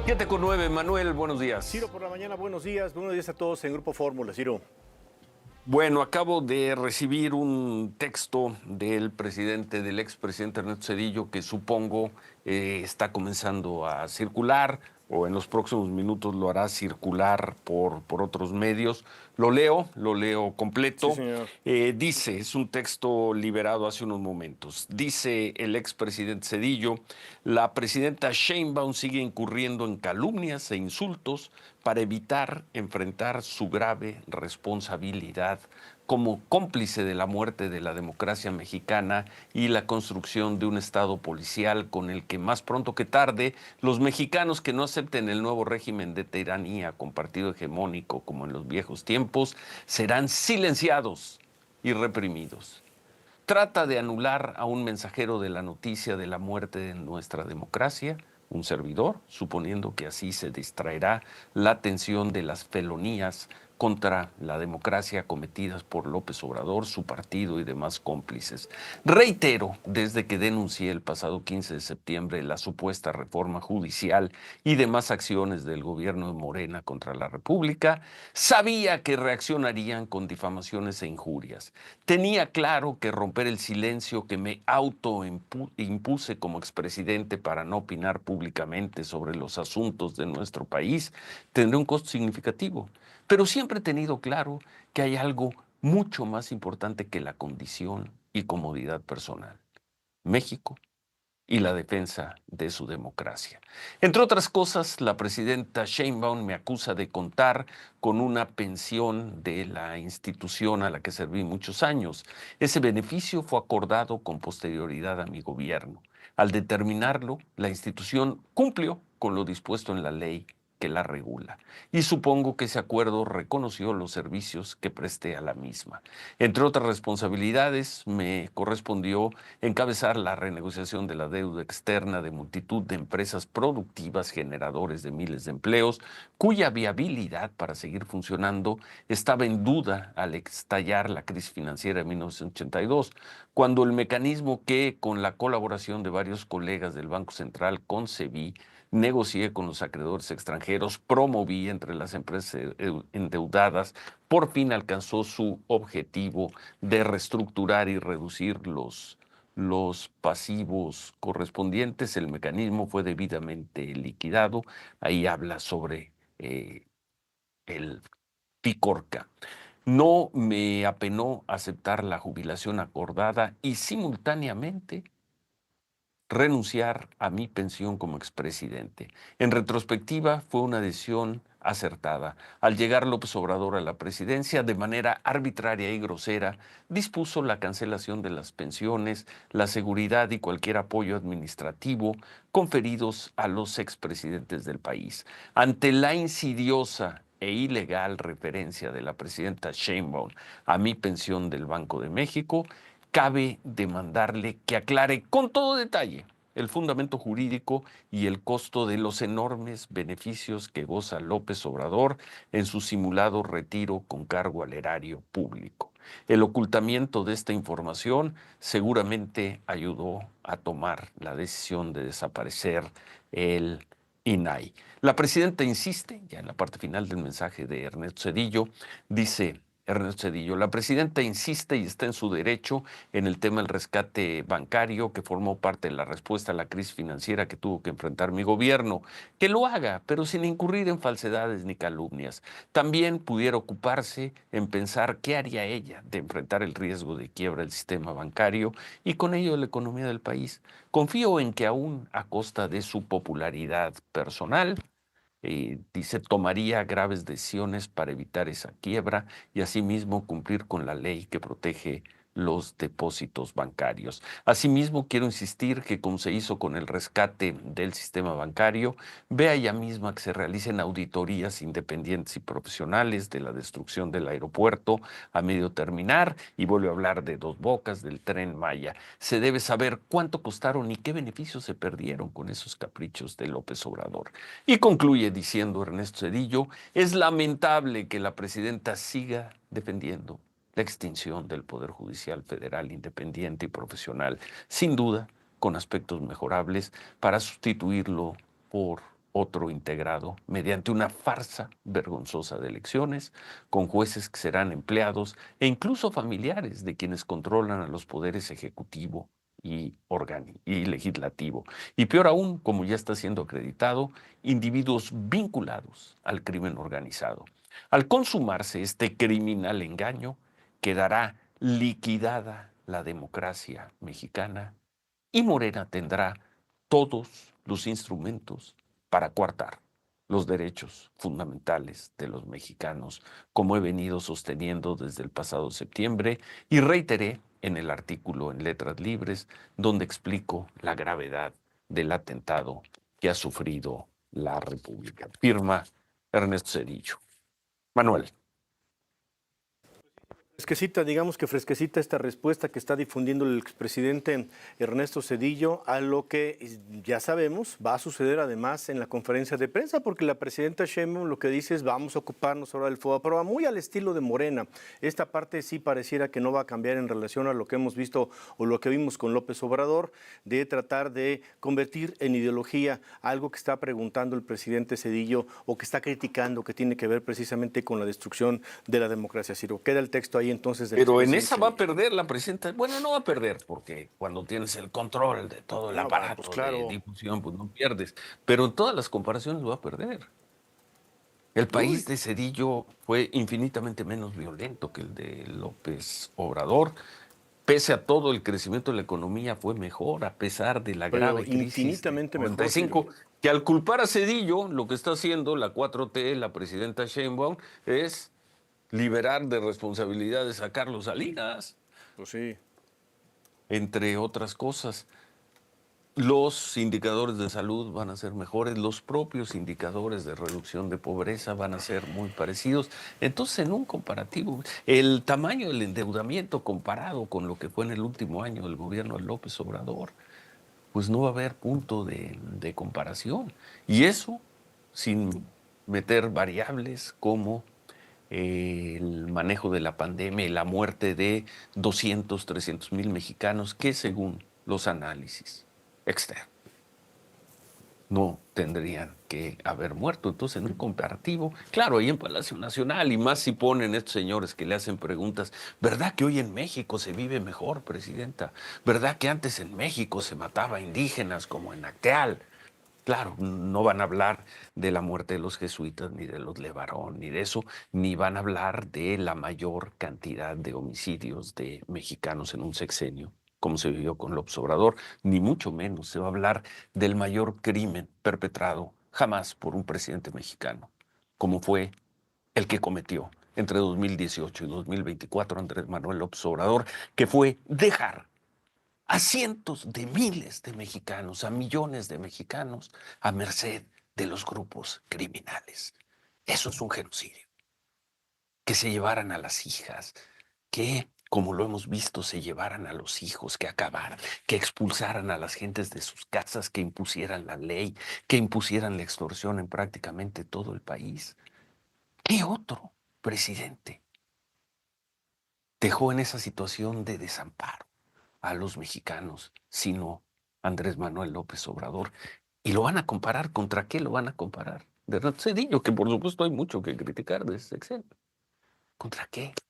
7:09, Manuel, buenos días. Ciro, por la mañana, buenos días a todos en Grupo Fórmula, Ciro. Bueno, acabo de recibir un texto del expresidente Ernesto Zedillo, que supongo está comenzando a circular, o en los próximos minutos lo hará circular por otros medios. Lo leo Sí, completo. señor. Dice, es un texto liberado hace unos momentos, dice el expresidente Zedillo: la presidenta Sheinbaum sigue incurriendo en calumnias e insultos para evitar enfrentar su grave responsabilidad como cómplice de la muerte de la democracia mexicana y la construcción de un Estado policial con el que más pronto que tarde los mexicanos que no acepten el nuevo régimen de tiranía con partido hegemónico como en los viejos tiempos serán silenciados y reprimidos. Trata de anular a un mensajero de la noticia de la muerte de nuestra democracia, un servidor, suponiendo que así se distraerá la atención de las felonías contra la democracia cometidas por López Obrador, su partido y demás cómplices. Reitero, desde que denuncié el pasado 15 de septiembre la supuesta reforma judicial y demás acciones del gobierno de Morena contra la República, sabía que reaccionarían con difamaciones e injurias. Tenía claro que romper el silencio que me autoimpuse como expresidente para no opinar públicamente sobre los asuntos de nuestro país tendría un costo significativo. Pero siempre he tenido claro que hay algo mucho más importante que la condición y comodidad personal: México y la defensa de su democracia. Entre otras cosas, la presidenta Sheinbaum me acusa de contar con una pensión de la institución a la que serví muchos años. Ese beneficio fue acordado con posterioridad a mi gobierno. Al determinarlo, la institución cumplió con lo dispuesto en la ley que la regula, y supongo que ese acuerdo reconoció los servicios que presté a la misma. Entre otras responsabilidades, me correspondió encabezar la renegociación de la deuda externa de multitud de empresas productivas generadores de miles de empleos, cuya viabilidad para seguir funcionando estaba en duda al estallar la crisis financiera de 1982, cuando el mecanismo que, con la colaboración de varios colegas del Banco Central, concebí, negocié con los acreedores extranjeros, promoví entre las empresas endeudadas, por fin alcanzó su objetivo de reestructurar y reducir los pasivos correspondientes. El mecanismo fue debidamente liquidado. Ahí habla sobre el Picorca. No me apenó aceptar la jubilación acordada y simultáneamente renunciar a mi pensión como expresidente. En retrospectiva, fue una decisión acertada. Al llegar López Obrador a la presidencia, de manera arbitraria y grosera, dispuso la cancelación de las pensiones, la seguridad y cualquier apoyo administrativo conferidos a los expresidentes del país. Ante la insidiosa e ilegal referencia de la presidenta Sheinbaum a mi pensión del Banco de México, cabe demandarle que aclare con todo detalle el fundamento jurídico y el costo de los enormes beneficios que goza López Obrador en su simulado retiro con cargo al erario público. El ocultamiento de esta información seguramente ayudó a tomar la decisión de desaparecer el INAI. La presidenta insiste, ya en la parte final del mensaje de Ernesto Zedillo, dice Ernesto Zedillo: la presidenta insiste y está en su derecho en el tema del rescate bancario, que formó parte de la respuesta a la crisis financiera que tuvo que enfrentar mi gobierno. Que lo haga, pero sin incurrir en falsedades ni calumnias. También pudiera ocuparse en pensar qué haría ella de enfrentar el riesgo de quiebra del sistema bancario y con ello de la economía del país. Confío en que, aún a costa de su popularidad personal, dice, tomaría graves decisiones para evitar esa quiebra y asimismo cumplir con la ley que protege los depósitos bancarios. Asimismo, quiero insistir que, como se hizo con el rescate del sistema bancario, vea ella misma que se realicen auditorías independientes y profesionales de la destrucción del aeropuerto a medio terminar, y vuelve a hablar de Dos Bocas, del Tren Maya. Se debe saber cuánto costaron y qué beneficios se perdieron con esos caprichos de López Obrador. Y concluye diciendo Ernesto Zedillo: es lamentable que la presidenta siga defendiendo la extinción del Poder Judicial Federal independiente y profesional, sin duda con aspectos mejorables, para sustituirlo por otro integrado mediante una farsa vergonzosa de elecciones, con jueces que serán empleados e incluso familiares de quienes controlan a los poderes ejecutivo y legislativo. Y peor aún, como ya está siendo acreditado, individuos vinculados al crimen organizado. Al consumarse este criminal engaño, quedará liquidada la democracia mexicana y Morena tendrá todos los instrumentos para coartar los derechos fundamentales de los mexicanos, como he venido sosteniendo desde el pasado septiembre y reiteré en el artículo en Letras Libres, donde explico la gravedad del atentado que ha sufrido la República. Firma Ernesto Zedillo. Manuel. Fresquecita, digamos que fresquecita esta respuesta que está difundiendo el expresidente Ernesto Zedillo a lo que ya sabemos va a suceder además en la conferencia de prensa, porque la presidenta Sheinbaum lo que dice es vamos a ocuparnos ahora del FOBAPROA, muy al estilo de Morena. Esta parte sí pareciera que no va a cambiar en relación a lo que hemos visto o lo que vimos con López Obrador, de tratar de convertir en ideología algo que está preguntando el presidente Zedillo o que está criticando, que tiene que ver precisamente con la destrucción de la democracia. Ciro, queda el texto ahí entonces del Pero en expresidente esa va a Zedillo. perder la presidenta. Bueno, no va a perder, porque cuando tienes el control de todo el No, bueno, pues aparato de claro. difusión, pues no pierdes. Pero en todas las comparaciones va a perder. El país Uy, de Cedillo fue infinitamente menos violento que el de López Obrador. Pese a todo, el crecimiento de la economía fue mejor, a pesar de la pero grave crisis del infinitamente mejor, Ciro. 95, que al culpar a Cedillo, lo que está haciendo la 4T, la presidenta Sheinbaum, es liberar de responsabilidades a Carlos Salinas, Pues sí. entre otras cosas. Los indicadores de salud van a ser mejores, los propios indicadores de reducción de pobreza van a ser muy parecidos. Entonces, en un comparativo, el tamaño del endeudamiento comparado con lo que fue en el último año del gobierno de López Obrador, pues no va a haber punto de comparación. Y eso sin meter variables como el manejo de la pandemia y la muerte de 200, 300 mil mexicanos que según los análisis externos no tendrían que haber muerto. Entonces, en un comparativo, claro, ahí en Palacio Nacional, y más si ponen estos señores que le hacen preguntas, ¿verdad que hoy en México se vive mejor, presidenta? ¿Verdad que antes en México se mataba a indígenas como en Acteal? Claro, no van a hablar de la muerte de los jesuitas, ni de los Levarón, ni de eso, ni van a hablar de la mayor cantidad de homicidios de mexicanos en un sexenio, como se vivió con López Obrador, ni mucho menos se va a hablar del mayor crimen perpetrado jamás por un presidente mexicano, como fue el que cometió entre 2018 y 2024 Andrés Manuel López Obrador, que fue dejar a cientos de miles de mexicanos, a millones de mexicanos, a merced de los grupos criminales. Eso es un genocidio. Que se llevaran a las hijas, que, como lo hemos visto, se llevaran a los hijos, que acabaran, que expulsaran a las gentes de sus casas, que impusieran la ley, que impusieran la extorsión en prácticamente todo el país. ¿Qué otro presidente dejó en esa situación de desamparo a los mexicanos, sino Andrés Manuel López Obrador? Y lo van a comparar, ¿contra qué lo van a comparar? De Renato Cedillo, que por supuesto hay mucho que criticar de ese sexenio. ¿Contra qué?